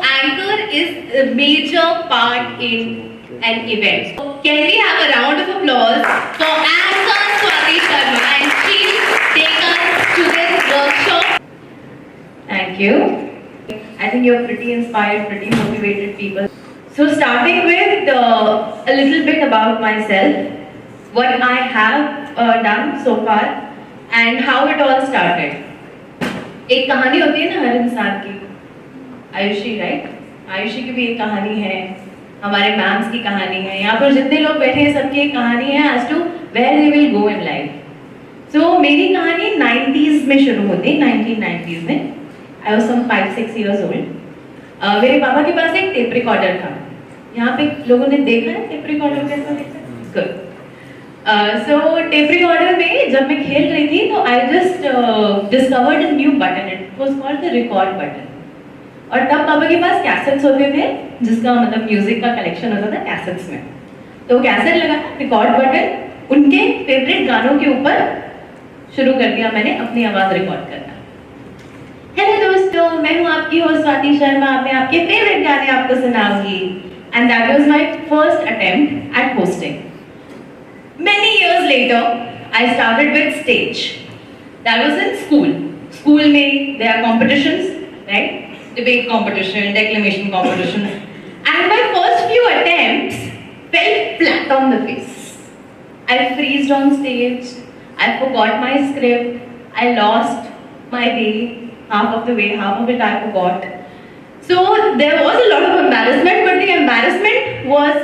anchor is a major part in an event. So can we have a round of applause for anchor Swati Sharma, and she'll take us to this workshop. Thank you. I think you're pretty inspired, pretty motivated people. So starting with a little bit about myself, what I have done so far and how it all started. एक कहानी होती है ना हर इंसान की, Ayushi right, Ayushi की भी एक कहानी है, हमारे मैम्स की कहानी है, यहाँ पर जितने लोग बैठे हैं सबकी एक कहानी है as to where they will go in life. So मेरी कहानी 90s में शुरू होती, 1990s में. I was some 5-6 years old. मेरे पापा के पास एक टेप रिकॉर्डर था. यहाँ पे लोगों ने देखा है टेप रिकॉर्डर कैसा दिखता है? Good. So टेप रिकॉर्डर में जब मैं खेल रही थी तो I just discovered a new button. It was called the record button. और तब पापा के पास कैसेट्स होते थे, जिसका मतलब म्यूजिक का कलेक्शन होता था कैसेट्स में. तो कैसेट लगा, रिकॉर्ड बटन, उनके फेवरेट गानों के ऊपर शुरू कर दिया मैंने अपनी आवाज रिकॉर्ड करना. हेलो दोस्तों, मैं हूँ आपकी होस्ट स्वाति शर्मा. मैं आपके फेवरेट गाने आपको सुनाऊंगी. And that was my first attempt at hosting. Many years later, I started with stage. That was in school. School में there are competitions, right? Debate competition, declamation competition. And my first few attempts fell flat on the face. I freezed on stage. I forgot my script. I lost my way. Half of the way, half of it I forgot. So there was a lot of embarrassment, but the embarrassment was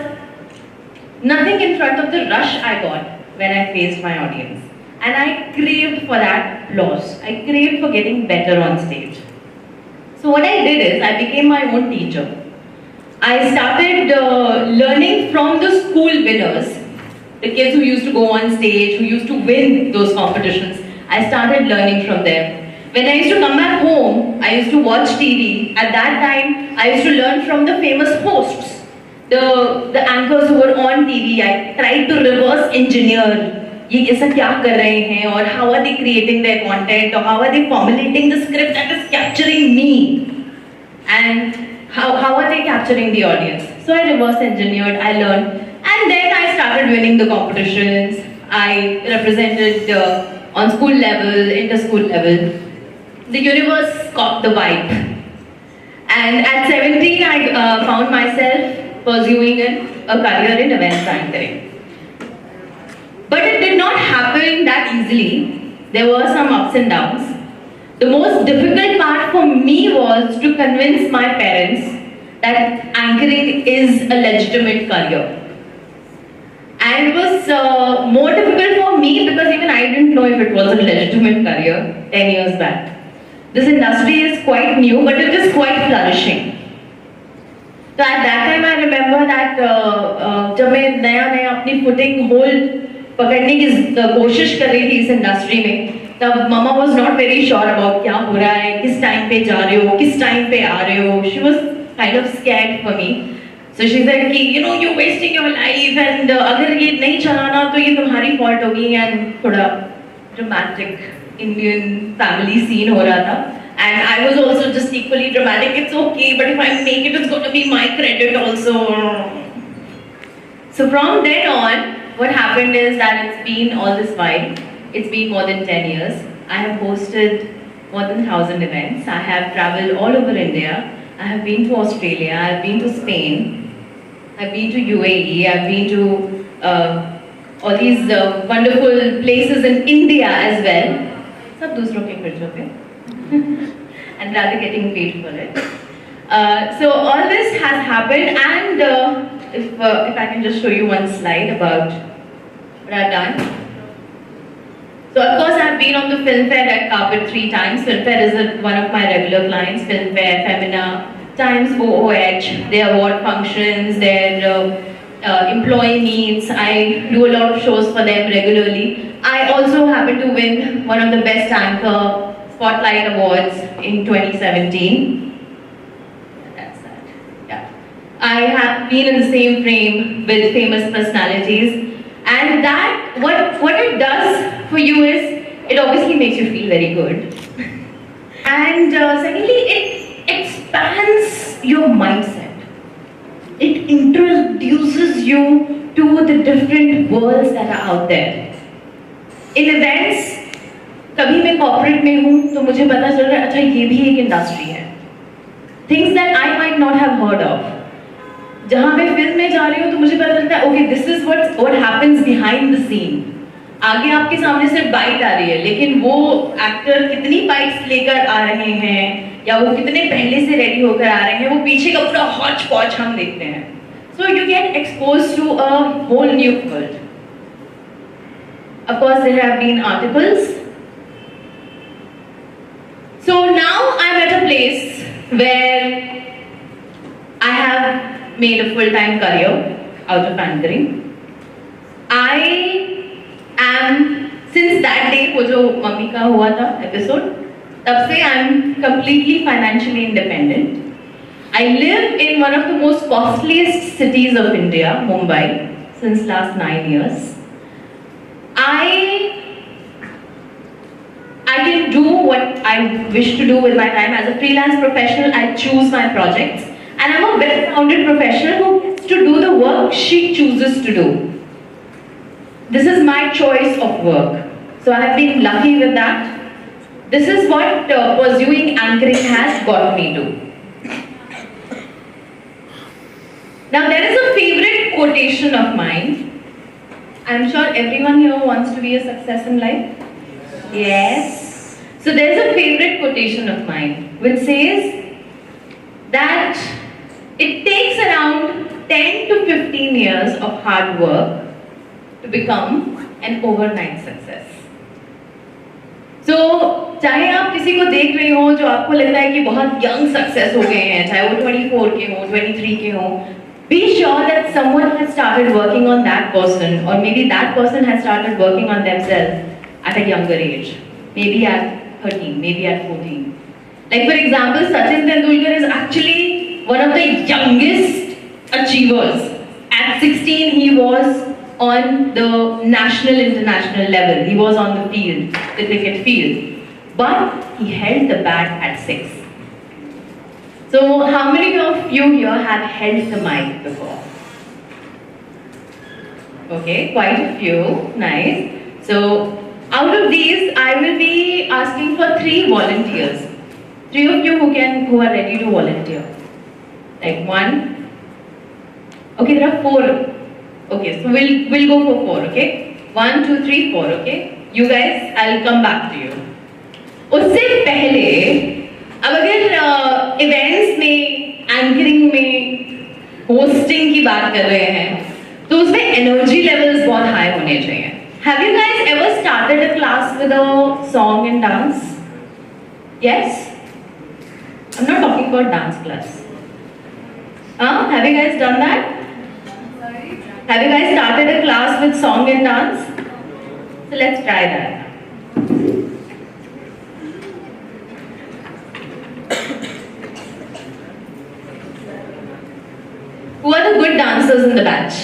nothing in front of the rush I got when I faced my audience. And I craved for that applause. I craved for getting better on stage. So what I did is, I became my own teacher. I started learning from the school winners, the kids who used to go on stage, who used to win those competitions. I started learning from them. When I used to come back home, I used to watch TV. At that time, I used to learn from the famous hosts. The anchors who were on TV. I tried to reverse engineer ये ऐसा क्या कर रहे हैं, और how are they creating their content, or how are they formulating the script that is capturing me, and how are they capturing the audience. So I reverse engineered, I learned, and then I started winning the competitions. I represented on school level, inter-school level. The universe caught the vibe, and at 17 I found myself pursuing a career in events anchoring. But it did not happen that easily. There were some ups and downs. The most difficult part for me was to convince my parents that anchoring is a legitimate career. And it was more difficult for me because even I didn't know if it was a legitimate career 10 years back. This industry is quite new, but it is quite flourishing. So at that time I remember that जब मैं नया अपनी footing hold पकड़ने की कोशिश कर रही थी इस इंडस्ट्री में, तब मम्मा was not very sure about क्या हो रहा है, किस टाइम पे जा रहे हो, किस टाइम पे आ रहे हो. She was kind of scared for me. So she said कि you know you wasting your life, and अगर ये नहीं चलाना तो ये तुम्हारी फॉल्ट होगी. एंड थोड़ा ड्रामेटिक इंडियन फैमिली सीन हो रहा था. And I was also just equally dramatic. It's okay, but if I make it, it's going to be my credit also. So from then on, what happened is that it's been all this while. It's been more than 10 years. I have hosted more than 1,000 events. I have traveled all over India. I have been to Australia. I have been to Spain. I've been to UAE. I've been to all these wonderful places in India as well. सब दूसरों के खर्चों पे. And rather getting paid for it. So all this has happened, and if I can just show you one slide about what I've done. So of course I've been on the Filmfare Red Carpet 3 times. Filmfare is one of my regular clients. Filmfare, Femina, Times, OOH, their award functions, their employee meets. I do a lot of shows for them regularly. I also happen to win one of the best anchor Spotlight Awards in 2017. That's that. Yeah. I have been in the same frame with famous personalities, and that what it does for you is it obviously makes you feel very good. And secondly, it expands your mindset. It introduces you to the different worlds that are out there. In events, कभी मैं corporate में हूँ तो मुझे पता चल रहा है अच्छा ये भी एक इंडस्ट्री है. Things that I might not have heard of. जहाँ मैं फिल्म में जा रही हूँ तो मुझे पता चलता है okay this is what happens behind the scene. आगे आपके सामने सिर्फ बाइट आ रही है लेकिन वो एक्टर कितनी बाइट्स लेकर आ रहे हैं या वो कितने पहले से रेडी होकर आ रहे हैं वो पीछे का पूरा हॉच पॉच हम देखते हैं. So you get exposed to a whole new world. Of course there have been articles. So now I'm at a place where I have made a full-time career out of anchoring. I am, since that day वो जो mummy का हुआ था episode, तब से I'm completely financially independent. I live in one of the most costliest cities of India, Mumbai, since last 9 years. I can do what I wish to do with my time. As a freelance professional, I choose my projects. And I'm a well-rounded professional who gets to do the work she chooses to do. This is my choice of work. So I have been lucky with that. This is what pursuing anchoring has got me to. Now there is a favorite quotation of mine. I'm sure everyone here wants to be a success in life. Yes. So there's a favorite quotation of mine which says that it takes around 10 to 15 years of hard work to become an overnight success. So चाहे आप किसी को देख रहे हो जो आपको लगता है कि बहुत young success हो गए हैं, चाहे वो 24 के हो, 23 के हो, be sure that someone has started working on that person, or maybe that person has started working on themselves at a younger age. Maybe at 13, maybe at 14. Like for example, Sachin Tendulkar is actually one of the youngest achievers. At 16, he was on the national, international level. He was on the field, the cricket field. But he held the bat at 6. So how many of you here have held the mic before? Okay, quite a few. Nice. So out of these, I will be asking for 3 volunteers. 3 of you who are ready to volunteer. Like 1. Okay, there are 4. Okay, so we'll go for 4. Okay, 1, 2, 3, 4. Okay, you guys, I'll come back to you. उससे पहले अब अगर events में, anchoring में, hosting की बात कर रहे हैं तो उसमें एनर्जी लेवल्स बहुत हाई होने चाहिए. Have you guys ever started a class with a song and dance? Yes? I'm not talking about dance class. Have you guys done that? Have you guys started a class with song and dance? So let's try that. Who are the good dancers in the batch?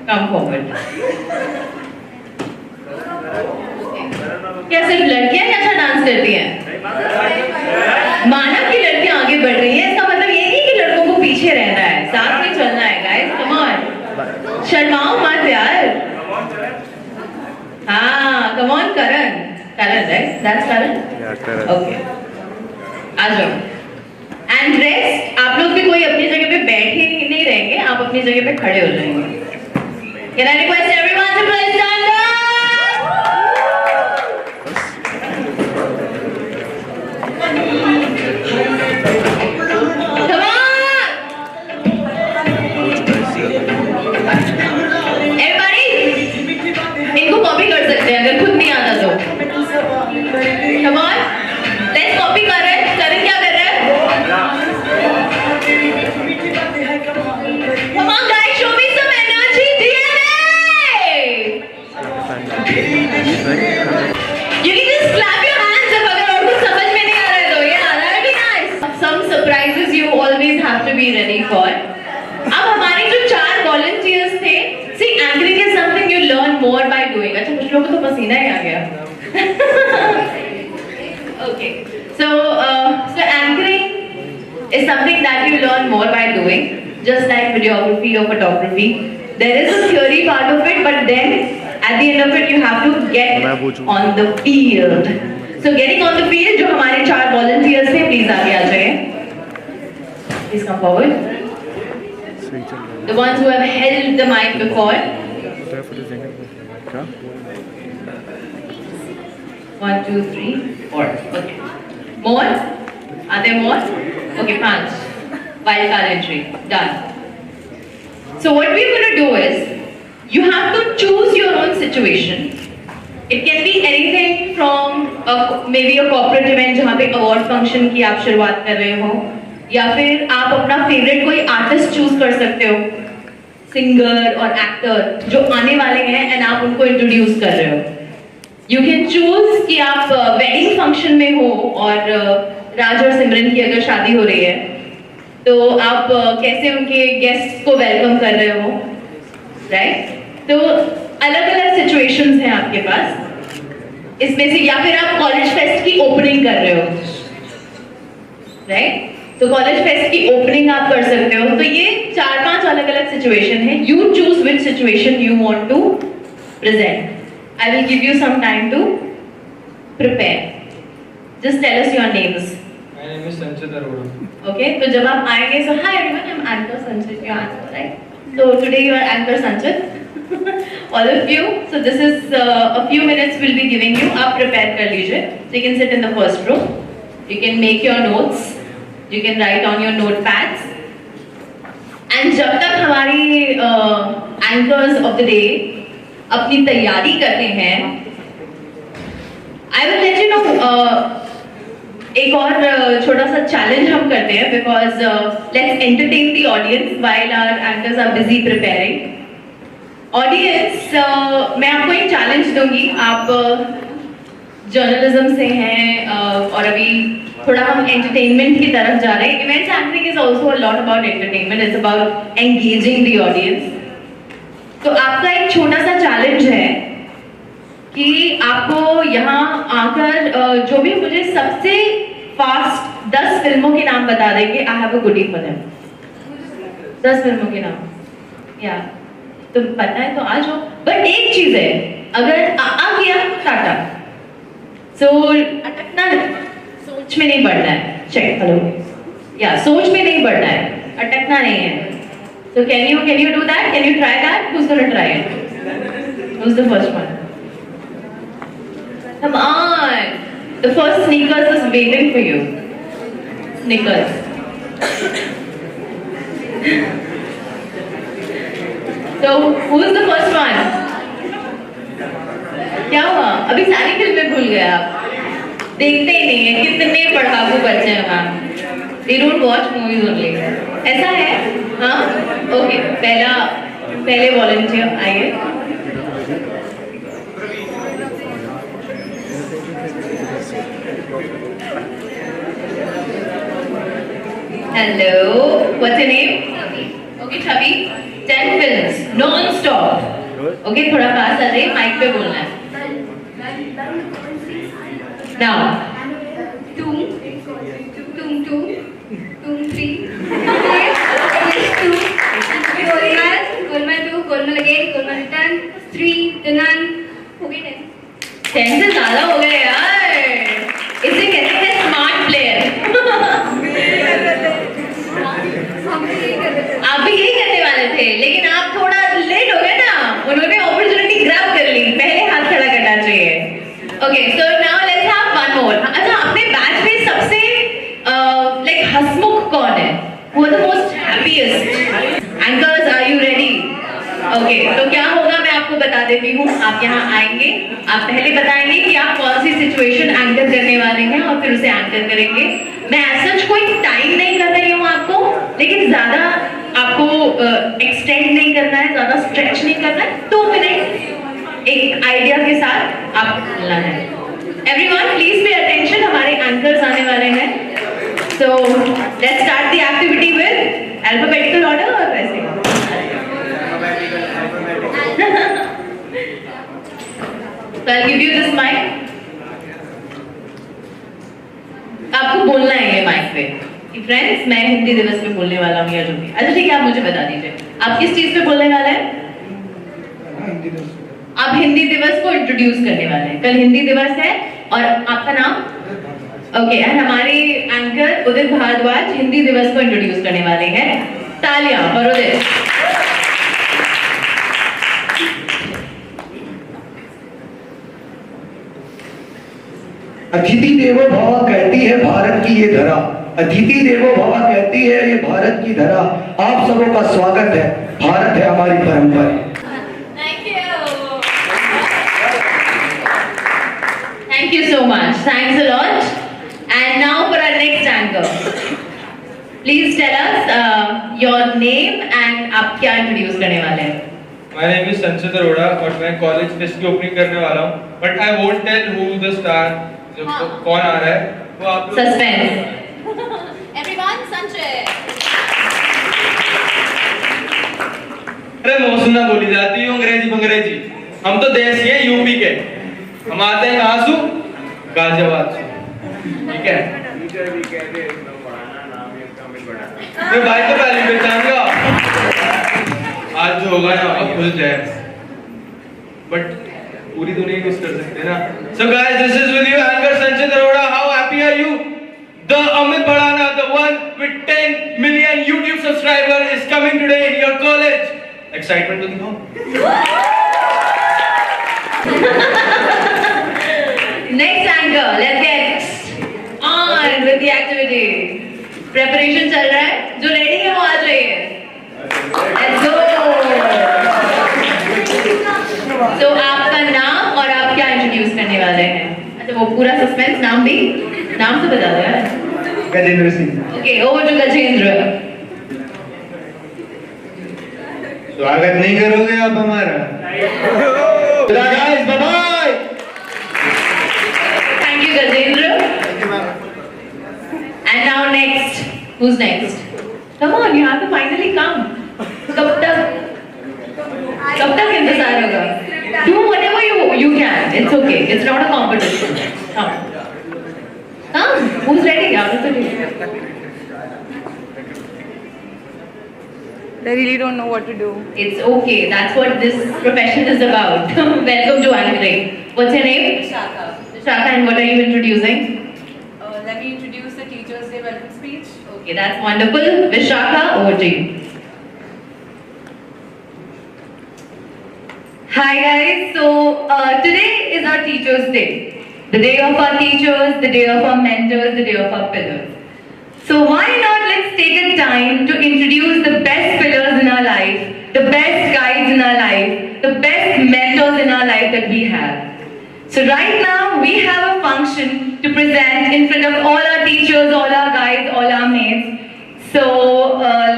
Come forward. क्या सिर्फ लड़कियां अच्छा dance करती हैं? मानव की लड़कियां आगे बढ़ रही हैं, इसका मतलब ये नहीं कि लड़कों को पीछे रहना है, साथ में चलना है. गाइस, कम ऑन, शर्माओ मत यार. हाँ, come on. Karan, right? That's Karan. Okay, आ जाओ. एंड रेस्ट, आप लोग भी कोई अपनी जगह पे बैठे नहीं रहेंगे, आप अपनी जगह पे खड़े हो जाएंगे. Can I request everyone to please stand up? Come on! Everybody, इनको कॉपी कर सकते हैं अगर खुद नहीं आता तो. Come on, let's copy कर रहे हैं. करण क्या कर रहे हैं? Come on guys, show me some energy. You can just clap your hands if अगर और कुछ समझ में नहीं आ रहा है तो. Yeah, that'll be nice. Some surprises you always have to be ready for. अब हमारे जो 4 volunteers थे, see, anchoring is something you learn more by doing. अच्छा, कुछ लोगों को तो पसीना ही आ गया. Okay, so anchoring is something that you learn more by doing, just like videography or photography. There is a theory part of it, but then at the end of it you have to get on the field. So getting on the field, जो हमारे 4 volunteers थे, please आगे आ जाइए. Please come forward. The ones who have held the mic before. 1, 2, 3, 4. Okay. More? Are there more? Okay, 5. Wildcard entry. Done. So what we're going to do is, you have to choose your own situation. It can be anything from maybe a corporate event जहाँ पे award function की आप शुरुआत कर रहे हो, या फिर आप अपना favorite कोई artist choose कर सकते हो, singer और actor जो आने वाले हैं and आप उनको introduce कर रहे हो. You can choose कि आप wedding function में हो और राज और सिमरन की अगर शादी हो रही है तो आप कैसे उनके गेस्ट को वेलकम कर रहे हो, राइट? तो अलग अलग सिचुएशंस हैं आपके पास इसमें से, या फिर आप कॉलेज फेस्ट की ओपनिंग कर रहे हो, राइट? तो कॉलेज फेस्ट की ओपनिंग आप कर सकते हो. तो ये 4-5 अलग अलग सिचुएशन है. You choose which situation you want to present. I will give you some time to prepare. Just tell us your names. My name is Sanchit Arora. Okay, so जब आप आएंगे, so hi everyone, I'm anchor Sanchit, your anchor, right? So today you are anchor Sanchit, all of you. So this is a few minutes we'll be giving you. आप prepare कर लीजिए. So you can sit in the first row. You can make your notes. You can write on your notepads. And जब तक हमारी anchors of the day अपनी तैयारी करते हैं, I will let you know. एक और छोटा सा चैलेंज हम करते हैं, because let's entertain the audience while our anchors are busy preparing. Audience, मैं आपको एक चैलेंज दूंगी. आप जर्नलिज्म से हैं और अभी थोड़ा हम एंटरटेनमेंट की तरफ जा रहे हैं. Events anchoring is also a lot about entertainment, it's about engaging the audience. तो आपका एक छोटा सा चैलेंज है कि आपको यहाँ आकर जो भी मुझे सबसे फास्ट 10 फिल्मों के नाम बता देंगे, I have a goody for them. 10 फिल्मों के नाम, या तो पता है तो आ जाओ. बट एक चीज है, अगर आ गया टाटा. सो अटकना, सोच में नहीं बढ़ना है. चेक, हेलो, या सोच में नहीं बढ़ना है, अटकना नहीं है. So can you do that? Can you try that? Who's gonna try it? Who's the first one? Come on! The first Snickers is waiting for you. Snickers. So, who is the first one? क्या हुआ? अभी सारी फिल्में भूल गए आप. देखते ही नहीं है. कितने पढ़ाकू बच्चे हैं वहाँ. They don't watch movies only. ऐसा है? हाँ? Okay. पहले वॉलंटियर आइए. Hello, what's your name? Okay, Chavi. 10 films, non-stop. Okay, थोड़ा पास आ जाइए, माइक पे बोलना है. Now. Doom 2, Doom 3, Golmaal 2, Golmaal again, Golmaal return, 3, The Nun. हो गए 10. 10 से ज्यादा हो गए यार. इसे कहते हैं स्मार्ट प्लेयर. आप भी यही करने वाले थे, लेकिन आप थोड़ा लेट हो गए ना. उन्होंने अपॉर्चुनिटी ग्रैब कर ली. पहले हाथ खड़ा करना चाहिए. Okay, so now let's have one more. अच्छा, अपने बैच में सबसे लाइक हंसमुख कौन है? Who are the most happiest? Anchors, are you ready? Okay, तो क्या होगा मैं आपको बता देती हूँ. आप यहाँ आएंगे, आप पहले बताएंगे कि आप कौन सी सिचुएशन एंकर करने वाले हैं और फिर उसे एंकर करेंगे. मैं ऐसा कोई टाइम नहीं कर रही हूँ आपको, लेकिन ज्यादा आपको एक्सटेंड नहीं करना है, ज्यादा स्ट्रेच नहीं करना है. 2 मिनट एक आइडिया के साथ आपको बोलना है. एवरीवन प्लीज पे अटेंशन, हमारे एंकर्स आने वाले हैं. So let's start the activity with alphabetical order और वैसे. So I'll give you this mic. आपको बोलना है ये माइक पे, कि फ्रेंड्स मैं हिंदी दिवस पे बोलने वाला हूँ या जो भी। अच्छा ठीक है, आप मुझे बता दीजिए आप किस चीज पे बोलने वाले हैं? आप हिंदी दिवस को इंट्रोड्यूस करने वाले हैं। कल हिंदी दिवस है और आपका नाम? ओके, एंड हमारे एंकर उदित भारद्वाज हिंदी दिवस को इंट्रोड्यूस करने वाले हैं। तालियां फॉर उदित। अतिथि देवो भव कहती है भारत की ये धरा, अतिथि देवो भव कहती है ये भारत की धरा। आप सबों का स्वागत है, भारत है हमारी परंपरा। Thank you so much. Thanks a lot. And now for our next anchor. Please tell us your name and आप क्या introduce करने वाले हैं? My name is संचित अरोड़ा और मैं कॉलेज फेस्ट की ओपनिंग करने वाला हूँ, but I won't tell who the star, कौन आ रहा है वो आप लोग Suspense. Everyone, Sanjay. अरे मौसम बोली जाती है अंग्रेजी बंग्रेजी, हम तो देसी हैं यूपी के, हम आते हैं कहाँ से? गाजियाबाद से, ठीक है? मैं भाई तो पहले पहचान गया, आज जो होगा ना अब खुल जाए, बट पूरी दुनिया मिस कर सकते हैं ना। So guys, this is with you anchor Sanchit Arora. How happy are you? The Amit Bharana, the one with 10 million YouTube subscribers is coming today in your college. Excitement to दिखाओ। Next anchor, let's get on with the activity. Preparation चल रहा है, जो ready है वो आ जाइए। Let's go. तो आपका नाम और आप क्या इंट्रोड्यूस करने वाले हैं? अच्छा वो पूरा सस्पेंस, नाम भी, नाम तो बता दो यार। Gajendra Singh. Okay, over to Gajendra. स्वागत नहीं करोगे आप हमारा? Guys, bye bye. Thank you, Gajendra. And now next, who's next? Come on, you have to finally come. कब तक इंतजार होगा? Do whatever you can. It's okay. It's not a competition. Come. Who's ready? I really don't know what to do. It's okay. That's what this profession is about. Welcome to anchoring. What's your name? Shaka. Shaka, and what are you introducing? Let me introduce the Teachers' Day welcome speech. Okay, that's wonderful. Vishaka, over to you. Hi guys, so today is our Teachers' Day. The day of our teachers, the day of our mentors, the day of our pillars. So why not let's take a time to introduce the best pillars in our life, the best guides in our life, the best mentors in our life that we have. So right now we have a function to present in front of all our teachers, all our guides, all our mates. So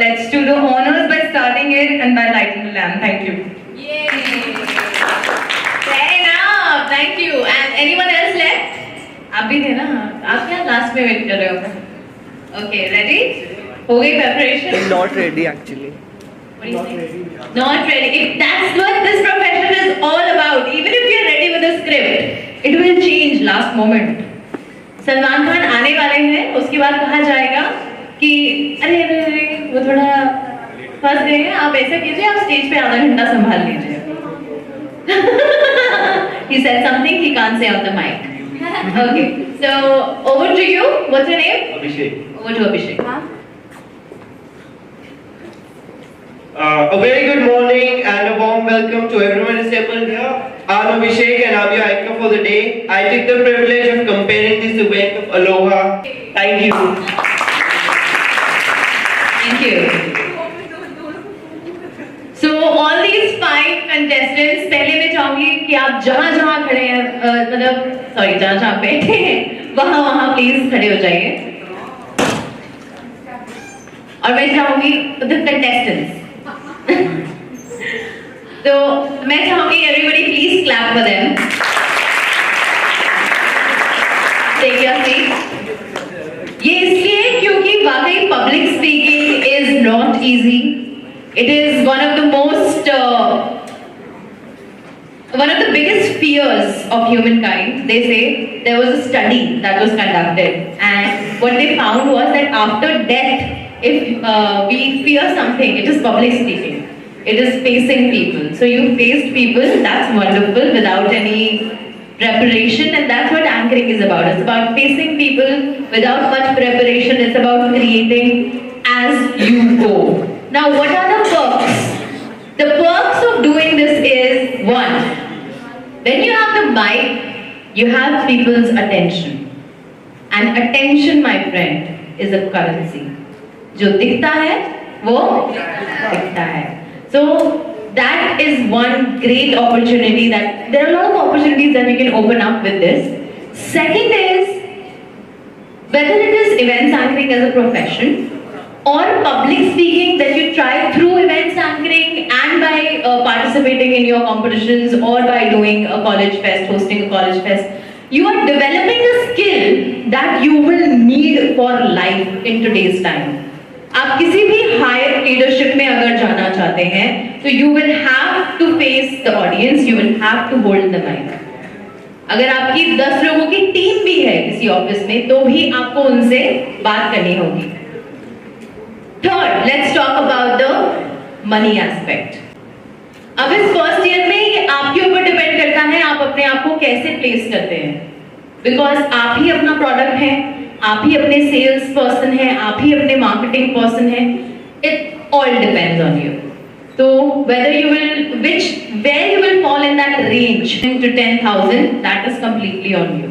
let's do the honors by starting it and by lighting the lamp. Thank you. Yay! Fair enough. Thank you. And anyone else left? आप भी थे ना? आप क्या last में wait कर रहे हो? Okay, ready? हो गई preparation? Not ready actually. What do you think? Not ready. If that's what this profession is all about, even if you're ready with a script, it will change last moment. Salman Khan आने वाले हैं, उसके बाद कहा जाएगा कि अरे अरे अरे वो थोड़ा फंस गए हैं, आप ऐसा कीजिए, आप स्टेज पे आधा घंटा संभाल लीजिए। He said something he can't say on the mic. Okay, so over to you. What's your name? Abhishek. Over to Abhishek. A very good morning and a warm welcome to everyone assembled here. I'm Abhishek and I'm your anchor for the day. I take the privilege of comparing this event of Aloha. Thank you. Thank you. So all these 5 contestants, पहले मैं चाहूंगी कि आप जहाँ जहाँ खड़े हैं, मतलब सॉरी जहाँ जहाँ बैठे हैं, वहाँ प्लीज खड़े हो जाइए। और मैं चाहूंगी the contestants. तो मैं चाहूंगी everybody please clap for them. Take your seat. ये इसलिए क्योंकि वाकई public speaking is not easy. It is one of the biggest fears of humankind. They say there was a study that was conducted, and what they found was that after death, if we fear something, it is public speaking. It is facing people. So you faced people, that's wonderful, without any preparation, and that's what anchoring is about. It's about facing people without much preparation. It's about creating as you go. Now, what are the perks? The perks of doing this is, one, when you have the mic, you have people's attention. And attention, my friend, is a currency. जो दिखता है, वो दिखता है. So that is one great opportunity. That there are a lot of opportunities that we can open up with this. Second is whether it is events anchoring as a profession or public speaking that you try through events anchoring and by participating in your competitions or by doing a college fest, hosting a college fest. You are developing a skill that you will need for life in today's time. आप किसी भी higher leadership में अगर जाना चाहते हैं तो you will have to face the audience, you will have to hold the mic. अगर आपकी 10 लोगों की टीम भी है किसी ऑफिस में तो भी आपको उनसे बात करनी होगी. Third, let's talk about the money aspect. अब इस फर्स्ट ईयर में ये आपके ऊपर डिपेंड करता है आप अपने आप को कैसे प्लेस करते हैं. बिकॉज आप ही अपना प्रोडक्ट हैं, आप ही अपने सेल्स पर्सन हैं, आप ही अपने मार्केटिंग पर्सन हैं. It all depends on you. So whether you will, where you will fall in that range to 10,000, that is completely on you.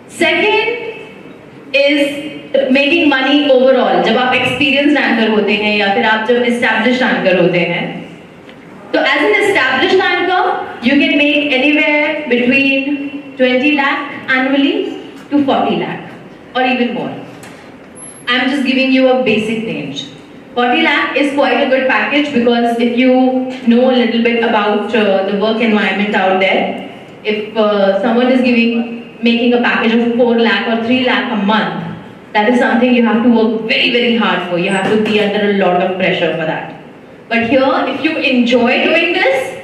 Second is making money overall. जब आप experienced anchor होते हैं या फिर आप जब established anchor होते हैं, तो as an established anchor, you can make anywhere between 20 lakh annually to 40 lakh or even more. I'm just giving you a basic range. 40 lakh is quite a good package because if you know a little bit about the work environment out there, if someone is making a package of 4 lakh or 3 lakh a month, that is something you have to work very, very hard for. You have to be under a lot of pressure for that. But here, if you enjoy doing this,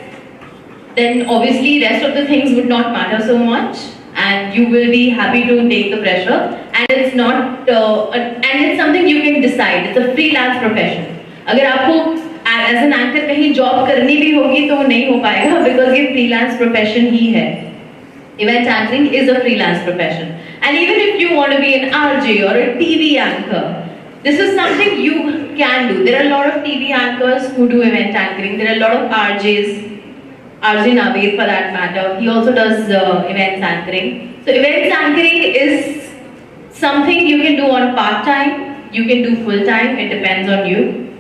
then obviously rest of the things would not matter so much. And you will be happy to take the pressure, and it's not, and it's something you can decide. It's a freelance profession. अगर आपको as an anchor कहीं job करनी भी होगी तो वो नहीं हो पाएगा because ये freelance profession ही है. Event anchoring is a freelance profession, and even if you want to be an RJ or a TV anchor, this is something you can do. There are a lot of TV anchors who do event anchoring. There are a lot of RJs. Arjun Naved for that matter, he also does events anchoring. So events anchoring is something you can do on part-time, you can do full-time, it depends on you.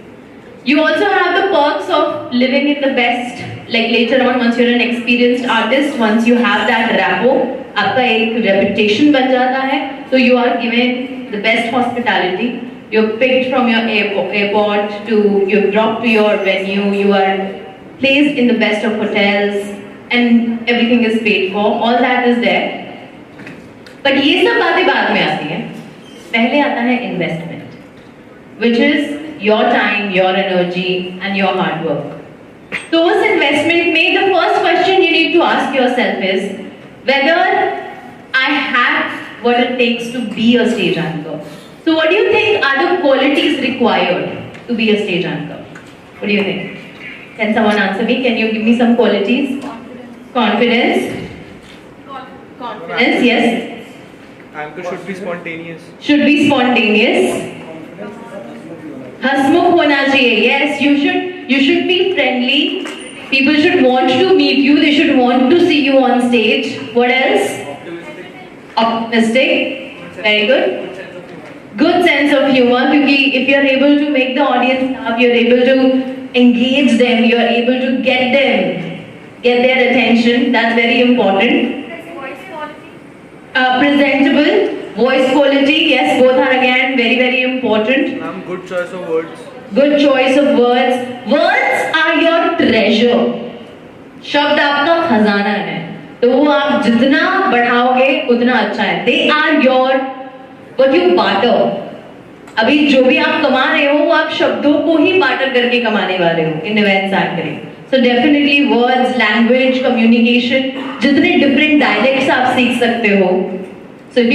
You also have the perks of living in the best, like later on once you're an experienced artist, once you have that rapport, आपका एक reputation बन जाता है, so you are given the best hospitality. You're picked from your airport to, you're dropped to your venue, you are placed in the best of hotels and everything is paid for. All that is there. But ये सब बातें बाद में आती हैं. पहले आता है investment, which is your time, your energy and your hard work. तो उस investment में the first question you need to ask yourself is whether I have what it takes to be a stage anchor. So what do you think are the qualities required to be a stage anchor? What do you think? Can someone answer me? Can you give me some qualities? Confidence. Confidence, yes. Anchor should be spontaneous. Should be spontaneous. हंसमुख होना चाहिए. Yes, you should be friendly. People should want to meet you. They should want to see you on stage. What else? Optimistic. Very good. Good sense of humor. Because if you are able to make the audience laugh, you are able to engage them, you are able to get their attention. That's very important. Voice quality. Presentable, voice quality, yes, both are again very, very important. Good choice of words. Good choice of words. Words are your treasure. शब्द आपका खजाना है, तो वो आप जितना बढ़ाओगे उतना अच्छा है. They are your what you barter. अभी जो भी आप कमा रहे हो वो आप शब्दों को ही बार्टर करके कमाने वाले हो in events anchoring. So definitely words, language, communication, जितने डिफरेंट डायलेक्ट्स आप सीख सकते हो. So if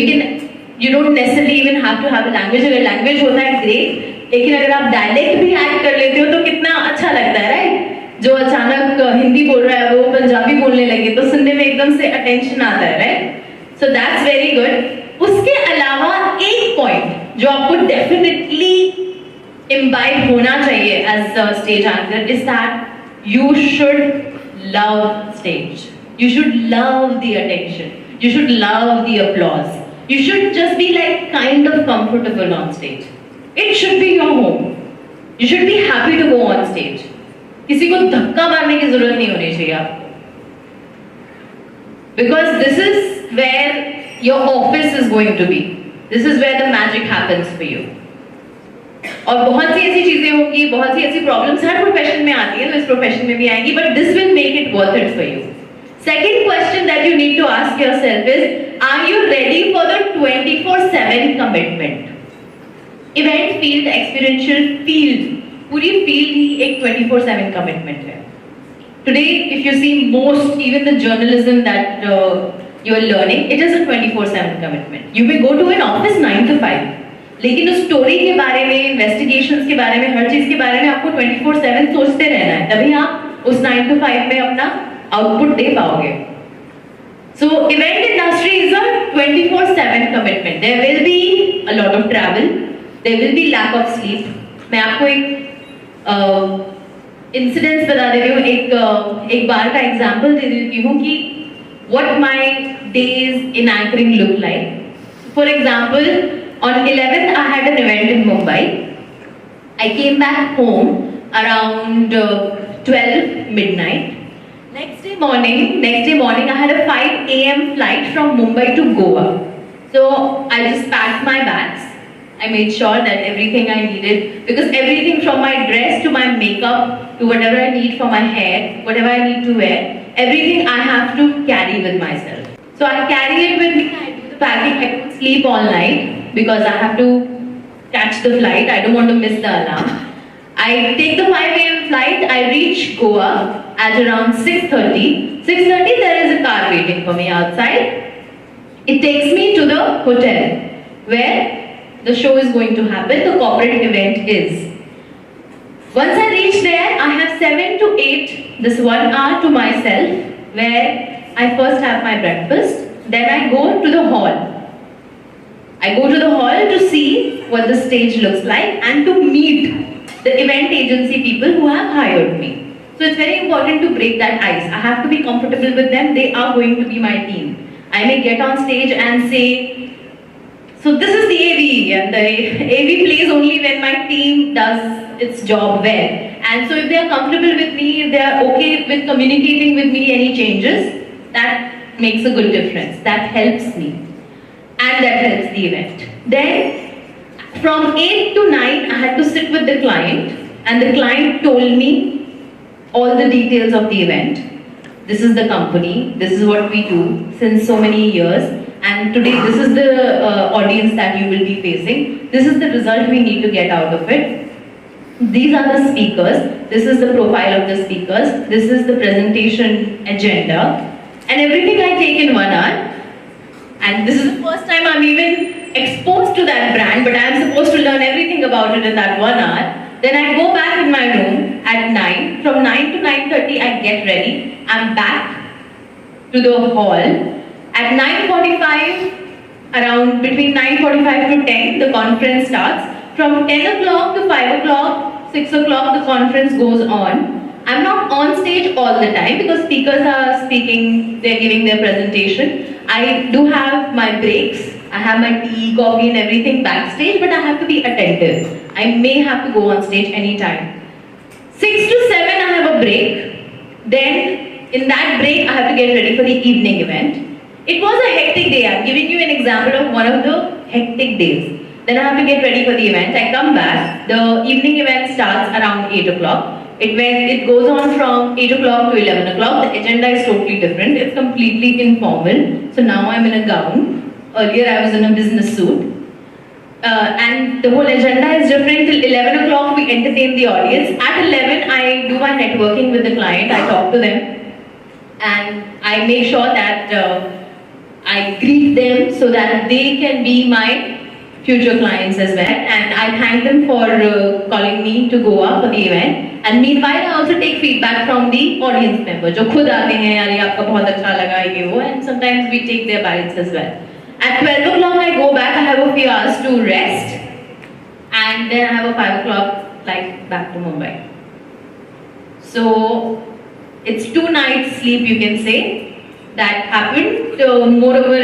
you don't necessarily even have to have a language. अगर language होता है great, लेकिन अगर आप dialect भी add कर लेते हो तो कितना अच्छा लगता है, right? जो अचानक हिंदी बोल रहा है वो पंजाबी बोलने लगे तो सुनने में एकदम से attention आता है, right? So that's very good. उसके अलावा एक point जो आपको definitely imbibe होना चाहिए as a stage anchor is that you should love stage. You should love the attention. You should love the applause. You should just be like kind of comfortable on stage. It should be your home. You should be happy to go on stage. किसी को धक्का मारने की जरूरत नहीं होनी चाहिए आपको. Because this is where your office is going to be. This is where the magic happens for you. और बहुत सी ऐसी चीजें होंगी, बहुत सी ऐसी प्रॉब्लम्स हर प्रोफेशन में आती है, तो इस प्रोफेशन में भी आएंगी, but this will make it worth it for you. Second question that you need to ask yourself is, are you ready for the 24/7 commitment? Event field, experiential field, पूरी field ही एक 24/7 commitment है. Today, if you see most, even the journalism that you are learning, it is a 24/7 commitment. You may go to an office 9 to 5, लेकिन उस story के बारे में, investigations के बारे में, हर चीज के बारे में आपको 24/7 सोचते रहना है, तभी आप उस 9 to 5 में अपना आउटपुट दे पाओगे. So event industry is a 24/7 commitment. There will be a lot of travel. There will be lack of sleep. मैं आपको एक इंसिडेंट्स बता दे रही हूँ, एक बार का एग्जांपल दे देती हूँ कि what my days in anchoring look like. For example, on 11th I had an event in Mumbai. I came back home around 12 midnight. Next day morning, I had a 5 a.m. flight from Mumbai to Goa. So I just packed my bags. I made sure that everything I needed, because everything from my dress to my makeup to whatever I need for my hair, whatever I need to wear, everything I have to carry with myself. So I carry it with me. I do the packing. I don't sleep all night because I have to catch the flight. I don't want to miss the alarm. I take the 5 a.m. flight. I reach Goa at around 6:30. 6:30, there is a car waiting for me outside. It takes me to the hotel where the show is going to happen, the corporate event is. Once I reach there, I have 7 to 8, this 1 hour to myself, where I first have my breakfast, then I go to the hall. I go to the hall to see what the stage looks like and to meet the event agency people who have hired me. So it's very important to break that ice. I have to be comfortable with them. They are going to be my team. I may get on stage and say, so this is the AV, and the AV plays only when my team does its job well. And so if they are comfortable with me, if they are okay with communicating with me any changes, that makes a good difference. That helps me. And that helps the event. Then from 8 to 9, I had to sit with the client, and the client told me all the details of the event. This is the company, this is what we do since so many years, and today this is the audience that you will be facing. This is the result we need to get out of it. These are the speakers, this is the profile of the speakers, this is the presentation agenda, and everything I take in 1 hour. And this is the first time I'm even exposed to that brand, but I'm supposed to learn everything about it in that 1 hour. Then I go back in my room at 9. From 9 to 9:30, I get ready. I'm back to the hall. At 9:45, around between 9:45 to 10, the conference starts. From 10 o'clock to 5 o'clock, 6 o'clock, the conference goes on. I'm not on stage all the time because speakers are speaking, they're giving their presentation. I do have my breaks. I have my tea, coffee and everything backstage, but I have to be attentive. I may have to go on stage anytime. 6 to 7, I have a break. Then, in that break, I have to get ready for the evening event. It was a hectic day. I'm giving you an example of one of the hectic days. Then I have to get ready for the event. I come back. The evening event starts around 8 o'clock. It goes on from 8 o'clock to 11 o'clock. The agenda is totally different. It's completely informal. So now I'm in a gown. Earlier I was in a business suit. And the whole agenda is different. Till 11 o'clock we entertain the audience. At 11 I do my networking with the client. I talk to them and I make sure that I greet them so that they can be my future clients as well. And I thank them for calling me to Goa for the event. And meanwhile, I also take feedback from the audience members जो खुद आते हैं यार ये आपका बहुत अच्छा लगा ये वो, and sometimes we take their bites as well. At 12 o'clock I go back. I have a few hours to rest, and then I have a 5 o'clock flight back to Mumbai. So it's 2 nights sleep, you can say, that happened moreover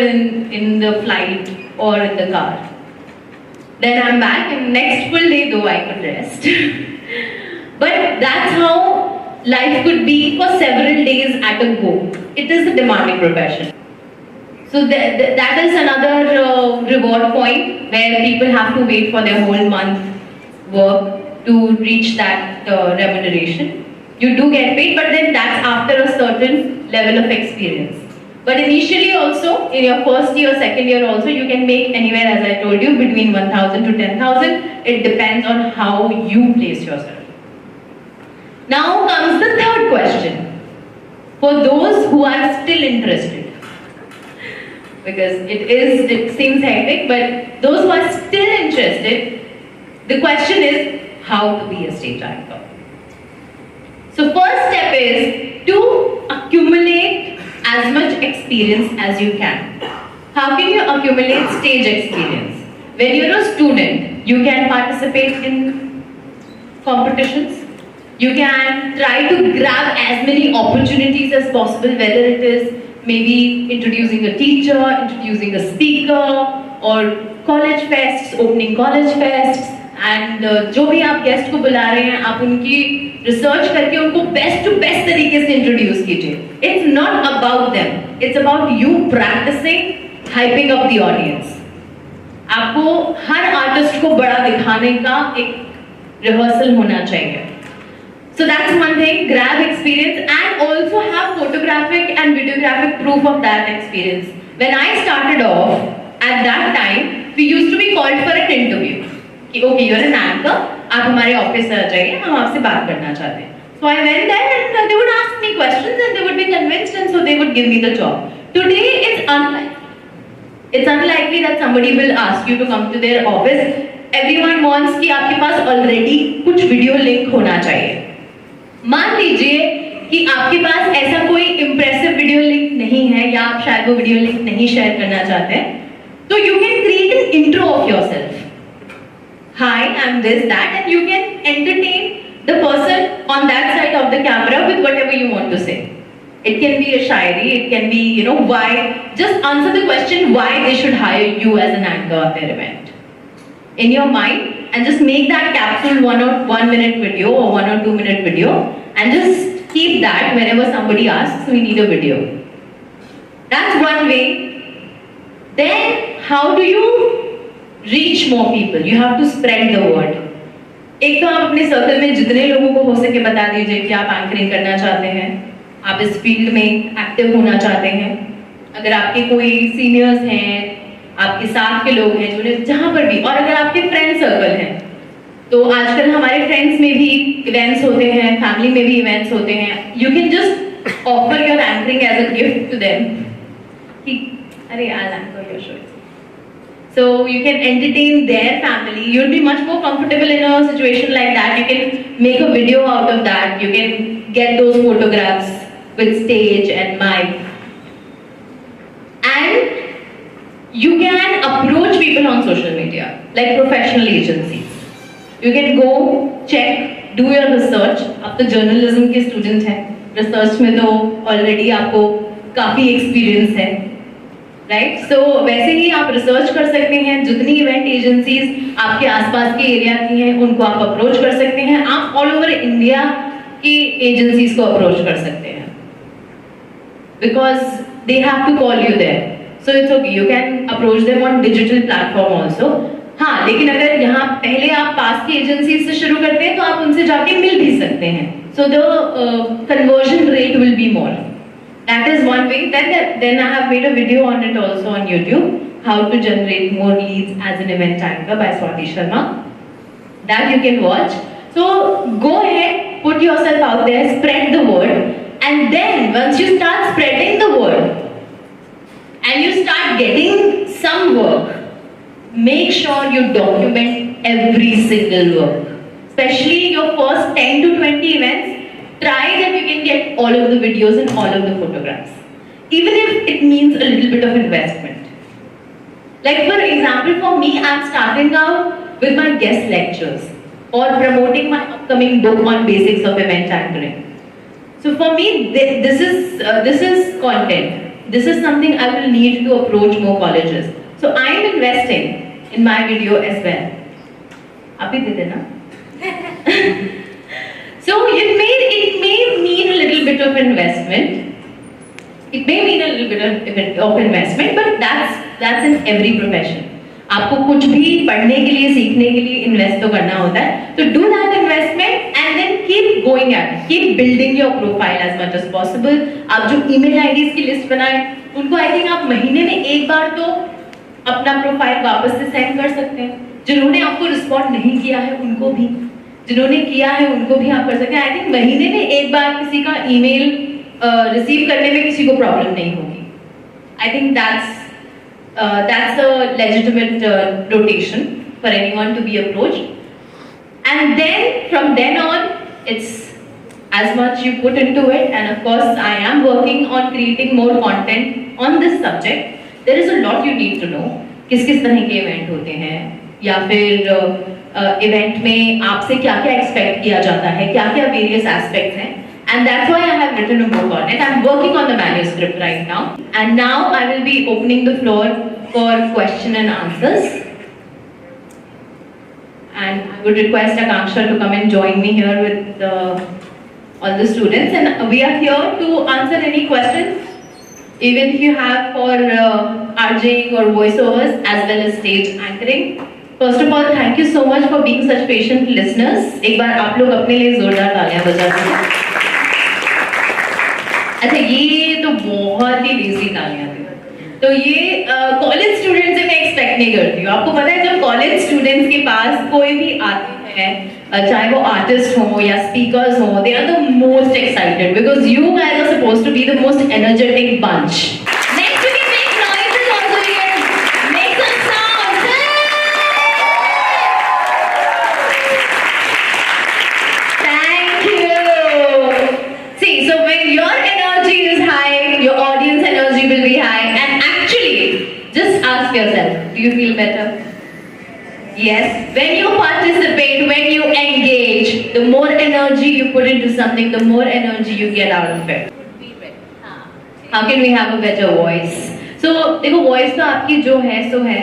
in the flight or in the car. Then I'm back, and next full day though I could rest. But that's how life could be for several days at a go. It is a demanding profession. So that is another reward point where people have to wait for their whole month work to reach that remuneration. You do get paid, but then that's after a certain level of experience. But initially also, in your first year, second year also, you can make anywhere, as I told you, between 1,000 to 10,000. It depends on how you place yourself. Now comes the third question. For those who are still interested, because it seems hectic, but those who are still interested, the question is how to be a stage actor. So first step is to accumulate as much experience as you can. How can you accumulate stage experience? When you're a student, you can participate in competitions. You can try to grab as many opportunities as possible, whether it is maybe introducing a teacher, introducing a speaker, or college fests, opening college fests, and जो भी आप guest को बुला रहे हैं, आप उनकी research करके उनको बेस्ट टू बेस्ट तरीके से इंट्रोड्यूस कीजिए. It's not about them. It's about you practicing, hyping up the audience. आपको हर आर्टिस्ट को बड़ा दिखाने का एक रिहर्सल होना चाहिए. So that's one thing, grab experience and also have photographic and videographic proof of that experience. When I started off, at that time, we used to be called for an interview. Okay, you're an anchor, आप हमारे office आ जाइए, हम आपसे बात करना चाहते हैं. So I went there and they would ask me questions and they would be convinced and so they would give me the job. Today it's unlikely. It's unlikely that somebody will ask you to come to their office. Everyone wants कि आपके पास already कुछ video link होना चाहिए. मान लीजिए कि आपके पास ऐसा कोई impressive video link नहीं है या आप शायद वो video link नहीं share करना चाहते हैं, तो you can create an intro of yourself. Hi, I'm this, that, and you can entertain the person on that side of the camera with whatever you want to say. It can be a shairi, it can be, why. Just answer the question why they should hire you as an anchor at their event. In your mind, and just make that capsule 1 minute video or 1 or 2 minute video, and just keep that whenever somebody asks, we need a video. That's one way. Then, how do you reach more people? You have to spread the word. एक तो आप अपने circle में जितने लोगों को हो सके बता दीजिए कि आप एंकरिंग करना चाहते हैं, आप इस फील्ड में एक्टिव होना चाहते हैं. अगर आपके कोई सीनियर्स हैं, आपके साथ के लोग हैं, जिन्हें जहाँ पर भी, और अगर आपके फ्रेंड सर्कल हैं, तो आजकल हमारे फ्रेंड्स में भी इवेंट्स होते हैं, फैमिली में भी इवेंट्स होते हैं. You can just offer your anchoring as a gift to them कि अरे I anchor your show. So you can entertain their family. You'll be much more comfortable in a situation like that. You can make a video out of that. You can get those photographs with stage and mic. And you can approach people on social media, like professional agencies. You can go, check, do your research. आप तो journalism के student हैं. Research में तो already आपको काफी experience है. Right. सो वैसे ही आप रिसर्च कर सकते हैं. जितनी इवेंट एजेंसीज आपके आसपास के एरिया की हैं उनको आप अप्रोच कर सकते हैं. आप ऑल ओवर इंडिया की एजेंसीज को अप्रोच कर सकते हैं because they have to call you there. So it's okay, you can approach them on digital platform also. हाँ, लेकिन अगर यहाँ पहले आप पास की एजेंसीज से शुरू करते हैं तो आप उनसे जाके मिल भी सकते हैं. So the conversion rate will be more. That is one way. Then I have made a video on it also on YouTube. How to generate more leads as an event anchor by Swati Sharma. That you can watch. So go ahead, put yourself out there, spread the word, and then once you start spreading the word, and you start getting some work, make sure you document every single work. Especially your first 10 to 20 events, try that you can get all of the videos and all of the photographs. Even if it means a little bit of investment. Like for example, for me, I'm starting out with my guest lectures or promoting my upcoming book on basics of event anchoring. So for me, this is content. This is something I will need to approach more colleges. So I am investing in my video as well. Abhi did na? So it may mean a little bit of investment. It may mean a little bit of investment, but that's in every profession. आपको कुछ भी पढ़ने के लिए, सीखने के लिए invest तो करना होता है. So do that investment and then keep going at it. Keep building your profile as much as possible. आप जो email IDs की लिस्ट बनाएं, उनको I think आप महीने में एक बार तो अपना प्रोफाइल वापस से सेंड कर सकते हैं. जिन्होंने आपको रिस्पॉन्ड नहीं किया है उनको भी, जिन्होंने किया है उनको भी आप कर सकते हैं. I think महीने में एक बार किसी का ईमेल रिसीव करने में किसी को प्रॉब्लम नहीं होगी. I think that's a legitimate rotation for anyone to be approached. And then from then on, it's as much you put into it. And of course, I am working on creating more content on this subject. There is a lot you need to know. किस तरह के event होते हैं, या फिर event में आपसे क्या-क्या एक्सपेक्ट किया जाता है, क्या-क्या वेरियस एस्पेक्ट्स हैं. And that's why I have written a book on it. I'm working on the manuscript right now. And now I will be opening the floor for question and answers. And I would request Akanksha to come and join me here with all the students. And we are here to answer any questions, even if you have for RJing or voiceovers as well as stage anchoring. First of all, thank you so much for being such patient listeners. एक बार आप लोग अपने लिए जोरदार तालियां बजा दीजिए. अच्छा, ये तो बहुत ही लेजी तालियां थी. तो ये कॉलेज स्टूडेंट से मैं एक्सपेक्ट नहीं करती हूँ. आपको पता है जब कॉलेज स्टूडेंट्स के पास कोई भी आते हैं, चाहे वो आर्टिस्ट हो या स्पीकर्स हो, they are the most excited because you guys are supposed to be the most energetic bunch. Next we can make noises also. We can make some sounds. Thank you. See, so when your energy is high, your audience energy will be high. And actually, just ask yourself, do you feel better? Yes. When you participate, when you engage, the more energy you put into something, the more energy you get out of it. How can we have a better voice? So, देखो voice तो आपकी जो है सो है.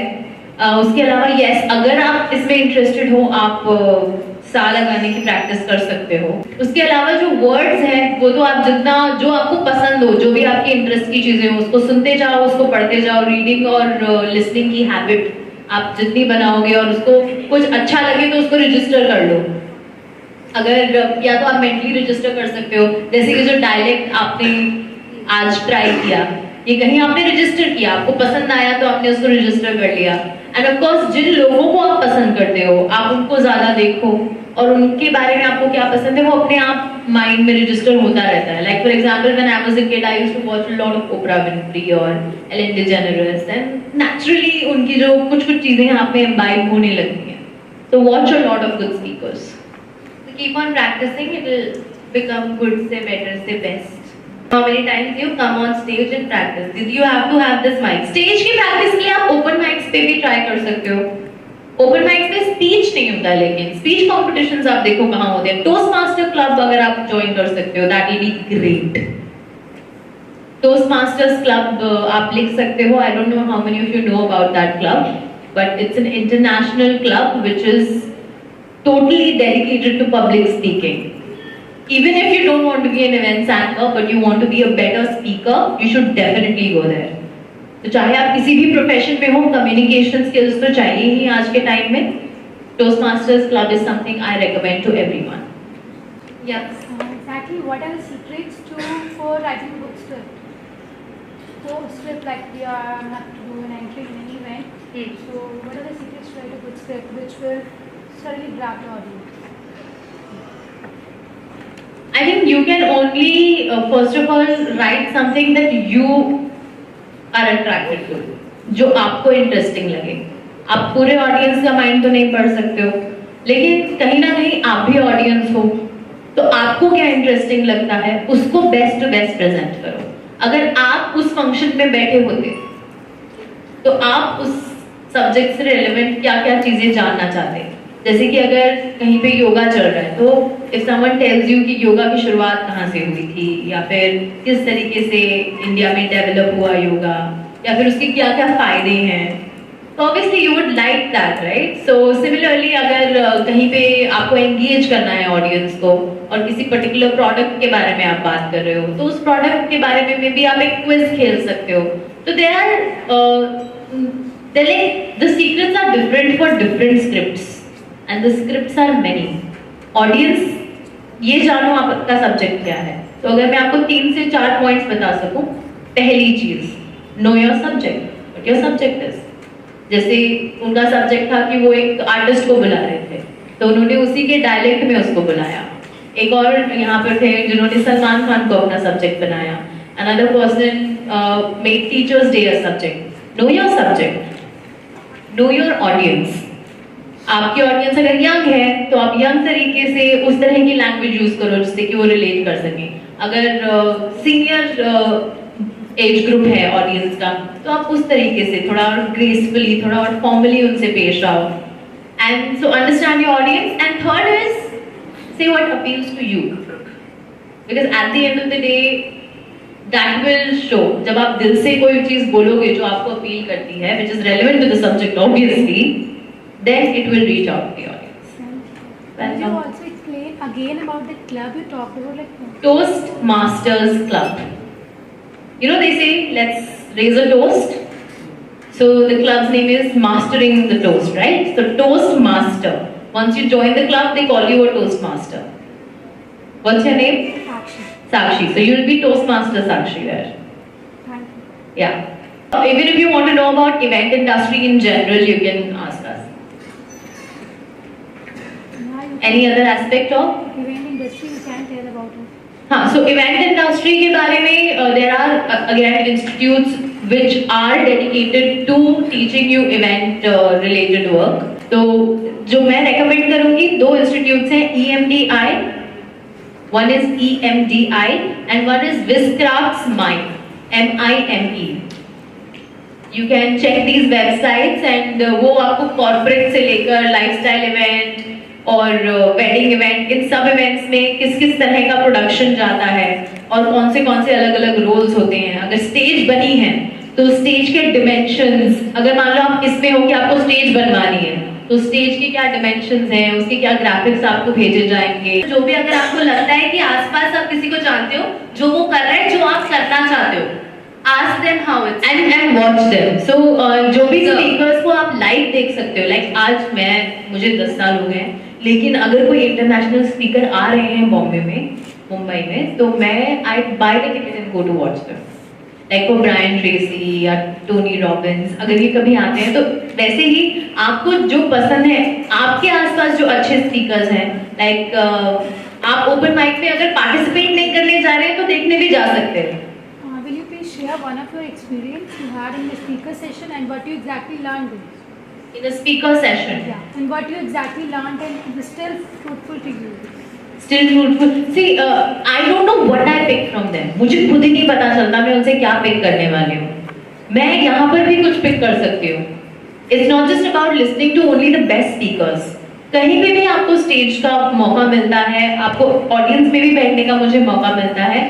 उसके अलावा yes, अगर आप इसमें interested हो, आप सा लगाने की प्रैक्टिस कर सकते हो. उसके अलावा जो वर्ड्स हैं वो तो आप जितना जो आपको पसंद हो, जो भी आपके इंटरेस्ट की चीजें हो, उसको सुनते जाओ, उसको पढ़ते जाओ. रीडिंग और लिसनिंग की हैबिट आप जितनी बनाओगे और उसको कुछ अच्छा लगे तो उसको रजिस्टर कर लो. अगर या तो आप मेंटली रजिस्टर कर सकते हो, जैसे कि जो डायलेक्ट आपने आज ट्राई किया, ये कहीं आपने रजिस्टर किया, आपको पसंद आया तो आपने उसको रजिस्टर कर लिया. एंड ऑफ कोर्स जिन लोगों को आप पसंद करते हो, आप उनको ज्यादा देखो और उनके बारे में आपको क्या पसंद है वो अपने आप माइंड में रजिस्टर होता रहता है. Like for example when I was a kid I used to watch a lot of Oprah Winfrey और एलेन डिजेनेरेस, एंड नेचुरली उनकी जो कुछ चीजें आप में इम्बाइब होने लगती हैं. So watch a lot of good speakers. So keep on practicing, it will become good, say better, say best. How many times you come on stage and practice? You have to have this mic. Stage की practice के लिए आप open mics पे भी try कर सकते हो. Open mics पे speech नहीं होता है, लेकिन speech competitions आप देखो कहाँ होते हैं. Toastmaster club अगर आप join कर सकते हो, that will be great. Toastmasters club आप लिख सकते हो. I don't know how many of you know about that club, but it's an international club which is totally dedicated to public speaking. Even if you don't want to be an events anchor, but you want to be a better speaker, you should definitely go there. तो चाहे आप किसी भी profession में हो, communication skills तो चाहिए ही आज के टाइम में. Toastmasters Club is something I recommend to everyone. Yes. Exactly. What are the secrets for writing a book script? So script like we are not to do an entry in an event. So what are the secrets to write a good script which will certainly grab the audience? I think you can only first of all write something that you are attracted to, जो आपको interesting लगे। आप पूरे audience का mind तो नहीं पढ़ सकते हो, लेकिन कहीं ना कहीं आप भी ऑडियंस हो, तो आपको क्या इंटरेस्टिंग लगता है उसको बेस्ट टू बेस्ट प्रेजेंट करो। अगर आप उस फंक्शन में बैठे होते तो आप उस सब्जेक्ट से रिलेवेंट क्या क्या चीजें जानना चाहते हैं। जैसे कि अगर कहीं पे योगा चल रहा है तो इफ समवन टेल्स यू कि योगा की शुरुआत कहाँ से हुई थी, या फिर किस तरीके से इंडिया में डेवलप हुआ योगा, या फिर उसके क्या क्या फायदे हैं, तो obviously you would like that, right. So similarly अगर कहीं पे आपको एंगेज करना है ऑडियंस को और किसी पर्टिकुलर प्रोडक्ट के बारे में आप बात कर रहे हो, तो उस प्रोडक्ट के बारे में भी आप एक क्विज खेल सकते हो। तो they are the secrets are different for different scripts and the scripts are many. Audience, ये जानो आपका सब्जेक्ट क्या है। तो अगर मैं आपको 3 से 4 पॉइंट्स बता सकूं, पहली चीज, know your subject, what your subject is. जैसे उनका सब्जेक्ट था कि वो एक आर्टिस्ट को बुला रहे थे, तो उन्होंने उसी के डायलेक्ट में उसको बुलाया। एक और यहाँ पर थे जिन्होंने सलमान खान को अपना सब्जेक्ट बनाया। Another person made Teachers Day a subject. Know your subject. Know your audience. आपकी ऑडियंस अगर यंग है तो आप यंग तरीके से उस तरह की लैंग्वेज यूज करो जिससे कि वो रिलेट कर सके। अगर सीनियर एज ग्रुप है ऑडियंस का, तो आप उस तरीके से थोड़ा और ग्रेसफुली, थोड़ा और फॉर्मली उनसे पेश आओ। And so understand your audience. And third is say what appeals to you, because at the end of the day that will show. जब आप दिल से कोई चीज बोलोगे जो आपको अपील करती है, which is relevant to the subject obviously, then it will reach out to the audience. Can you also explain again about the club you talked about, like Toastmasters Club. You know, they say let's raise a toast. So the club's name is Mastering the Toast, right? So Toastmaster. Once you join the club, they call you a Toastmaster. What's your name? Sakshi. Sakshi. So you'll be Toastmaster Sakshi there. Thank you. Yeah. Even if you want to know about event industry in general, you can ask us. Any other aspect of Event industry you can tell about it. हाँ, so event industry के बारे में there are again institutes which are dedicated to teaching you event related work. तो जो मैं recommend करूँगी, 2 institutes हैं, EMDI, one is EMDI and one is Viscraft's Mime, MIME. You can check these websites and वो आपको corporate से लेकर lifestyle event और वेडिंग इवेंट, इन सब इवेंट्स में किस किस तरह का प्रोडक्शन जाता है और कौन से अलग अलग रोल्स होते हैं। अगर स्टेज बनी है तो स्टेज के डिमेंशंस, अगर मान लो आप इसमें हो कि आपको स्टेज बनवानी है, तो स्टेज के क्या डिमेंशंस हैं, उसके क्या ग्राफिक्स आपको भेजे जाएंगे। जो भी अगर आपको लगता है कि आसपास आप किसी को जानते हो जो वो कर रहा है जो आप करना चाहते हो, ask them how it's and watch them. So जो भी स्पीकर्स को आप लाइव देख सकते हो। लाइक आज मुझे 10 साल हो गए, लेकिन अगर कोई इंटरनेशनल स्पीकर आ रहे हैं बॉम्बे में, मुंबई में, तो मैं I buy the ticket and go to watch them. Like वो ब्रायन ट्रेसी या टोनी रॉबिन्स, अगर ये कभी आते हैं, तो वैसे ही आपको जो पसंद है, आपके आसपास जो अच्छे स्पीकर्स हैं, लाइक आप ओपन माइक में अगर पार्टिसिपेट नहीं करने जा रहे हैं तो देखने भी जा सकते हैं। Will you please share one of your experience you had in the speaker session and what you exactly learned? In a speaker session. Yeah, and what you exactly learned and it is still fruitful to you. Still fruitful. See, I don't know what I pick from them. मुझे खुद ही नहीं पता चलता मैं उनसे क्या pick करने वाली हूँ। मैं यहाँ पर भी कुछ पिक कर सकती हूँ। It's not just about listening to only the best speakers. कहीं पे भी आपको स्टेज का मौका मिलता है, आपको ऑडियंस में भी बैठने का मुझे मौका मिलता है,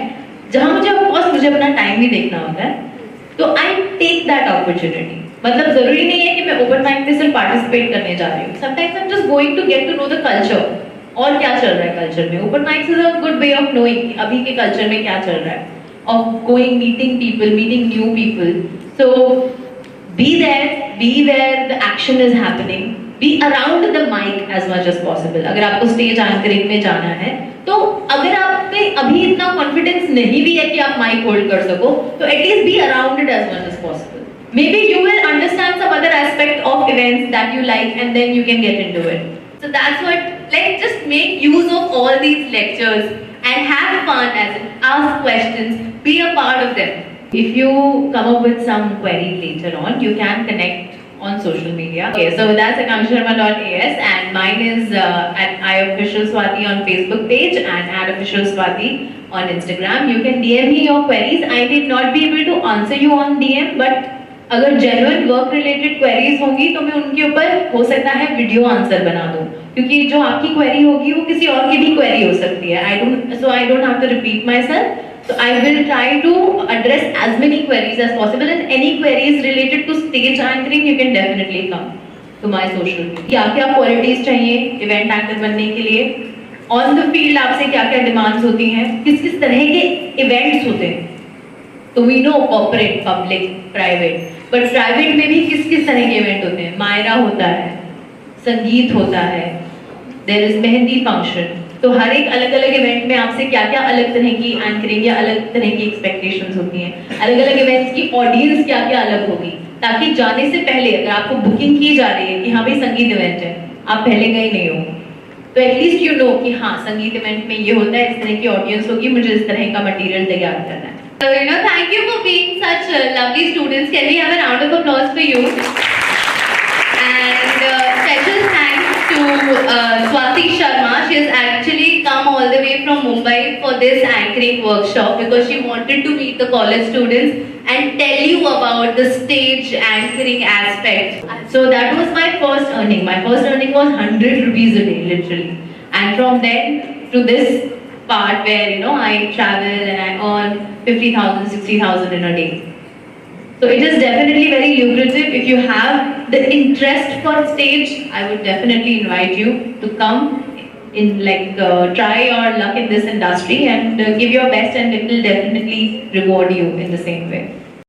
जहाँ मुझे ऑफकोर्स मुझे अपना टाइम भी देखना होता है, तो आई टेक दैट अपॉर्चुनिटी। मतलब जरूरी नहीं है कि मैं ओपन माइक में सिर्फ पार्टिसिपेट करने जा रही हूँ। Sometimes I am just going to get to know the culture, और क्या चल रहा है कल्चर में। Open mics is a good way of knowing अभी के कल्चर में क्या चल रहा है, of going, meeting people, meeting new people. So be where the action is happening, be around the mic as much as possible. अगर आपको stage anchoring में जाना है, तो अगर आप में अभी इतना कॉन्फिडेंस नहीं भी है कि आप माइक होल्ड कर सको, तो at least be around it as much as possible. Maybe you will understand some other aspect of events that you like and then you can get into it. So that's what, like, just make use of all these lectures and have fun as in ask questions, be a part of them. If you come up with some query later on, you can connect on social media. Okay, so that's akanksharma.as and mine is at iofficialswati on Facebook page and @officialswati on Instagram. You can DM me your queries. I may not be able to answer you on DM, but अगर genuine work related queries होंगी तो मैं उनके ऊपर हो सकता है video answer बना दूं, क्योंकि जो आपकी query होगी वो किसी और की भी query हो सकती है. I don't have to repeat myself. So I will try to address as many queries as possible, and any queries related to stage anchoring you can definitely come to my social media. क्या-क्या qualities चाहिए event anchor बनने के लिए? On the field आपसे क्या-क्या demands होती हैं? किस-किस तरह के events होते हैं? तो we know corporate, public, private, but private में भी किस-किस तरह के event होते हैं? मायरा होता है, संगीत होता है, there is मेहंदी function. तो हर एक अलग अलग इवेंट में आपसे क्या क्या अलग तरह की एंकरिंग या अलग तरह की एक्सपेक्टेशंस होती हैं, अलग अलग इवेंट्स की ऑडियंस क्या क्या अलग होगी, ताकि जाने से पहले अगर आपको बुकिंग की जा रही है कि हाँ भाई संगीत इवेंट है, आप पहले गए नहीं हो, तो एटलीस्ट यू नो कि हाँ संगीत इवेंट में ये होता है, इस तरह की ऑडियंस होगी, मुझे इस तरह का मटेरियल तैयार करना है. So, thank you for being such lovely students. Can we have a round of applause for you? And special thanks to Swati Sharma. She has actually come all the way from Mumbai for this anchoring workshop because she wanted to meet the college students and tell you about the stage anchoring aspect. So that was my first earning. My first earning was 100 rupees a day, literally. And from then to this part where I travel and I earn 50,000, 60,000 in a day. So it is definitely very lucrative. If you have the interest for stage, I would definitely invite you to come in, try your luck in this industry and give your best, and it will definitely reward you in the same way.